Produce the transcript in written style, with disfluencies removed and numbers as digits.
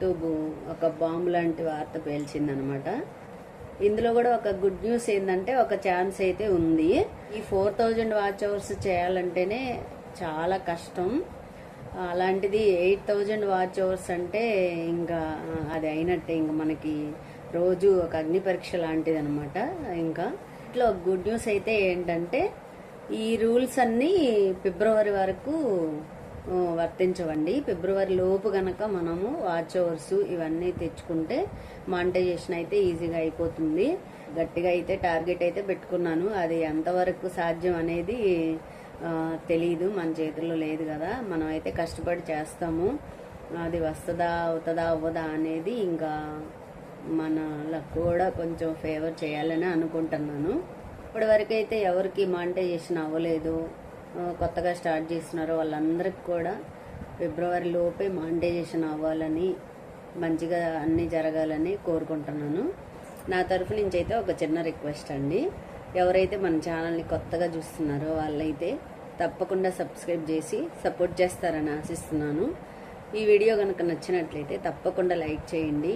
YouTube ఒక bomb లాంటి వార్త పేల్చిందనమాట. ఇందులో కూడా ఒక గుడ్ న్యూస్ ఏంటంటే ఒక ఛాన్స్ అయితే ఉంది. ఈ 4000 వాచ్ అవర్స్ చేయాలంటేనే చాలా కష్టం. అలాంటిది 8000 వాచ్ అవర్స్ అంటే ఇంకా అది అయినట్టే. ఇంకా మనకి రోజు ఒక అగ్ని పరీక్ష లాంటిది అనమాట. ఇంకా ఇట్లా గుడ్ న్యూస్ అయితే ఏంటంటే ఈ రూల్స్ అన్నీ ఫిబ్రవరి వరకు వర్తించవండి. ఫిబ్రవరి లోపు గనక మనము వాచ్ అవర్స్ ఇవన్నీ తెచ్చుకుంటే మానిటైజేషన్ అయితే ఈజీగా అయిపోతుంది. గట్టిగా అయితే టార్గెట్ అయితే పెట్టుకున్నాను. అది ఎంతవరకు సాధ్యం అనేది తెలీదు, మన చేతుల్లో లేదు కదా. మనం అయితే కష్టపడి చేస్తాము. అది వస్తుందా అవుతుందా అవ్వదా అనేది ఇంకా మనలకు కూడా కొంచెం ఫేవర్ చేయాలని అనుకుంటున్నాను. ఇప్పటివరకు అయితే ఎవరికి మానిటైజేషన్ అవ్వలేదు, కొత్తగా స్టార్ట్ చేస్తున్నారో వాళ్ళందరికి కూడా ఫిబ్రవరి లోపే మానిటైజేషన్ అవ్వాలని, మంచిగా అన్నీ జరగాలని కోరుకుంటున్నాను. నా తరఫు నుంచి అయితే ఒక చిన్న రిక్వెస్ట్ అండి. ఎవరైతే మన ఛానల్ని కొత్తగా చూస్తున్నారో వాళ్ళైతే తప్పకుండా సబ్స్క్రైబ్ చేసి సపోర్ట్ చేస్తారని ఆశిస్తున్నాను. ఈ వీడియో కనుక నచ్చినట్లయితే తప్పకుండా లైక్ చేయండి.